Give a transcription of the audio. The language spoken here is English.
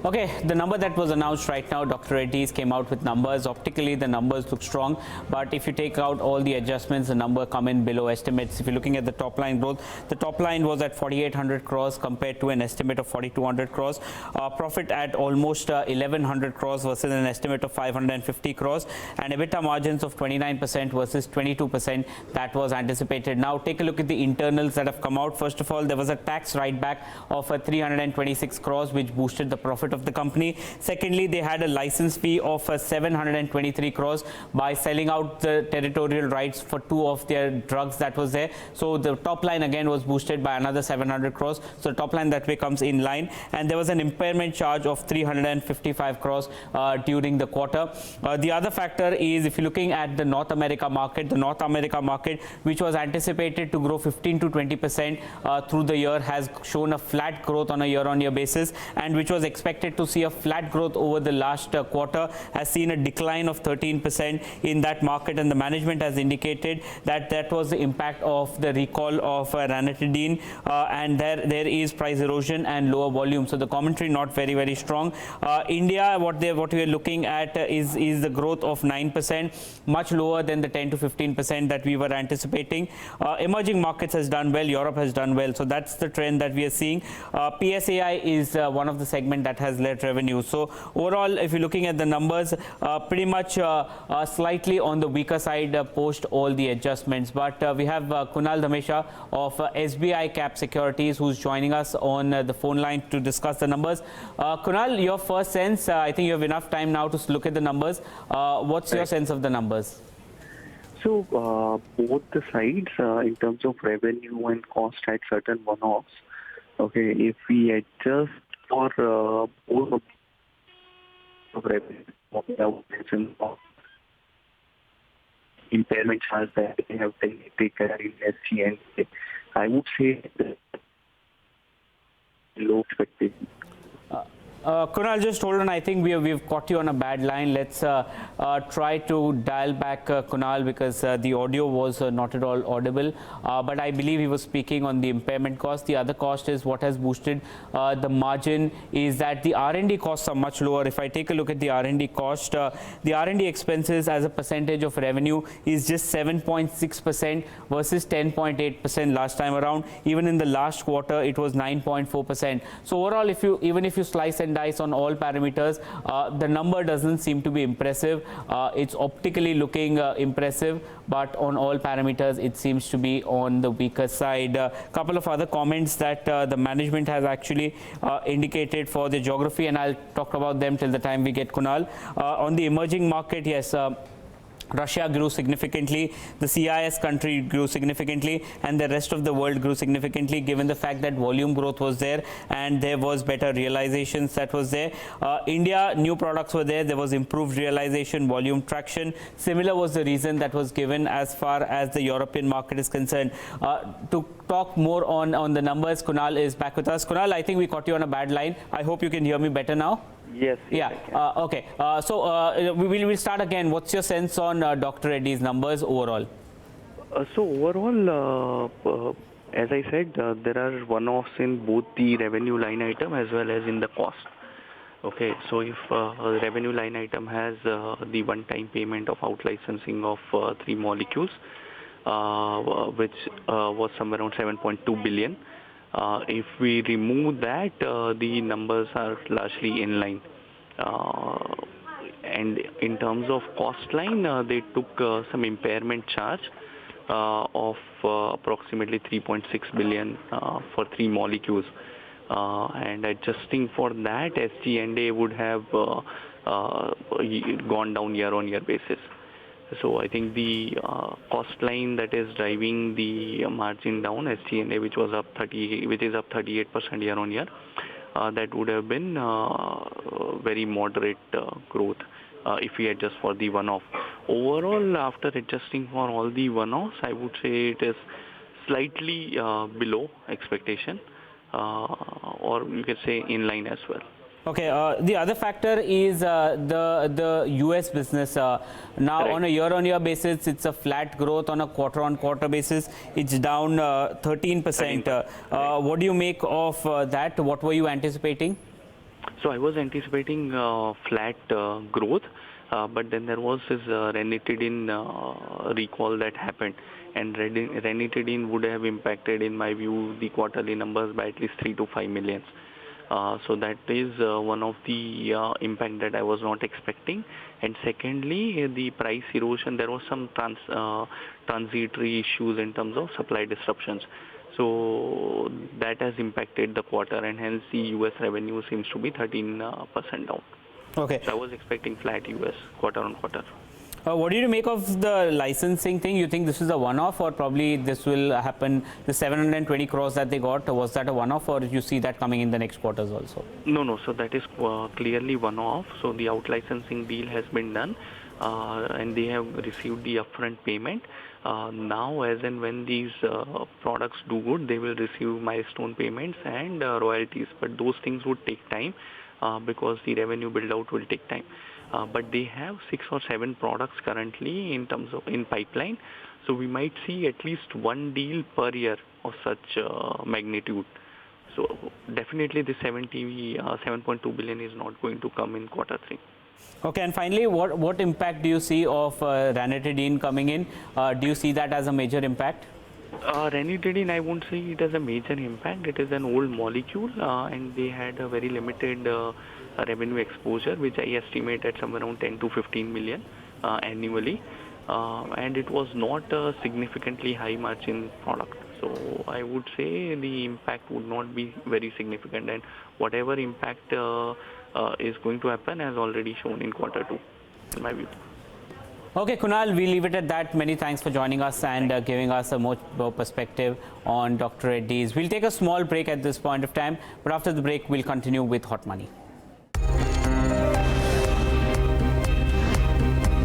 Okay, the number that was announced right now, Dr. Reddy's came out with numbers. Optically, the numbers look strong, but if you take out all the adjustments, the number come in below estimates. If you're looking at the top line growth, the top line was at 4,800 crores compared to an estimate of 4,200 crores. Profit at almost 1,100 crores versus an estimate of 550 crores, and EBITDA margins of 29% versus 22% that was anticipated. Now, take a look at the internals that have come out. First of all, there was a tax write-back of 326 crores, which boosted the profit of the company. Secondly, they had a license fee of 723 crores by selling out the territorial rights for 2 of their drugs that was there. So the top line again was boosted by another 700 crores. So the top line that way comes in line. And there was an impairment charge of 355 crores during the quarter. The other factor is, if you're looking at the North America market, which was anticipated to grow 15 to 20% through the year, has shown a flat growth on a year-on-year basis, and which was expected to see a flat growth over the last quarter, has seen a decline of 13% in that market, and the management has indicated that that was the impact of the recall of ranitidine, and there is price erosion and lower volume. So the commentary not very strong. India, what we are looking at is the growth of 9%, much lower than the 10 to 15% that we were anticipating. Emerging markets has done well, Europe has done well, so that's the trend that we are seeing. PSAI is one of the segment that has led revenue. So overall, if you're looking at the numbers, pretty much slightly on the weaker side post all the adjustments. But we have Kunal Dhamesha of SBI Cap Securities, who's joining us on the phone line to discuss the numbers. Kunal, your first sense, I think you have enough time now to look at the numbers. What's your sense of the numbers? So both the sides, in terms of revenue and cost, had certain one-offs. Okay, if we adjust for both of revenue, impairment charge that they have taken in SG&A, I would say low expectation. Kunal, just hold on. I think we've caught you on a bad line. Let's try to dial back Kunal, because the audio was not at all audible. But I believe he was speaking on the impairment cost. The other cost is what has boosted the margin is that the R&D costs are much lower. If I take a look at the R&D cost, the R&D expenses as a percentage of revenue is just 7.6% versus 10.8% last time around. Even in the last quarter, it was 9.4%. So overall, even if you slice and dice on all parameters, the number doesn't seem to be impressive. It's optically looking impressive, but on all parameters it seems to be on the weaker side. A couple of other comments that the management has actually indicated for the geography, and I'll talk about them till the time we get Kunal. On the emerging market, yes, Russia grew significantly, the CIS country grew significantly, and the rest of the world grew significantly, given the fact that volume growth was there and there was better realizations that was there. India, new products were there, there was improved realization, volume traction. Similar was the reason that was given as far as the European market is concerned. To talk more on the numbers, Kunal is back with us. Kunal, I think we caught you on a bad line. I hope you can hear me better now. Yes. Yeah. Okay. So we will start again. What's your sense on Dr. Reddy's numbers overall? So overall, as I said, there are one-offs in both the revenue line item as well as in the cost. Okay. So if the revenue line item has the one-time payment of out-licensing of 3 molecules, which was somewhere around 7.2 billion. If we remove that, the numbers are largely in line. And in terms of cost line, they took some impairment charge of approximately 3.6 billion for 3 molecules. And adjusting for that, SG&A would have gone down year-on-year basis. So I think the cost line that is driving the margin down, SG&A, which is up 38% year-on-year, that would have been very moderate growth if we adjust for the one-off. Overall, after adjusting for all the one-offs, I would say it is slightly below expectation, or you could say in line as well. Okay, the other factor is the US business. Now, right, on a year-on-year basis, it's a flat growth. On a quarter-on-quarter basis, it's down 13%. Right. What do you make of that? What were you anticipating? So I was anticipating flat growth, but then there was this ranitidine recall that happened, and ranitidine would have impacted, in my view, the quarterly numbers by at least 3 to 5 million. So that is one of the impact that I was not expecting. And secondly, the price erosion, there was some transitory issues in terms of supply disruptions. So that has impacted the quarter, and hence the US revenue seems to be 13% down. Okay. So I was expecting flat US quarter on quarter. What do you make of the licensing thing? You think this is a one-off, or probably this will happen? The 720 crores that they got, was that a one-off, or you see that coming in the next quarters also? No. So that is clearly one-off. So the out-licensing deal has been done, and they have received the upfront payment. Now, as and when these products do good, they will receive milestone payments and royalties. But those things would take time because the revenue build-out will take time. But they have 6 or 7 products currently in terms of in pipeline. So we might see at least one deal per year of such magnitude. So definitely the 7.2 billion is not going to come in quarter 3. Okay, and finally, what impact do you see of ranitidine coming in? Do you see that as a major impact? Ranitidine, I won't say it as a major impact. It is an old molecule, and they had a very limited revenue exposure, which I estimate at somewhere around 10 to 15 million annually. And it was not a significantly high margin product. So I would say the impact would not be very significant, and whatever impact is going to happen has already shown in quarter 2, in my view. Okay, Kunal, we leave it at that. Many thanks for joining us and giving us a more perspective on Dr. Reddy's. We'll take a small break at this point of time, but after the break, we'll continue with Hot Money.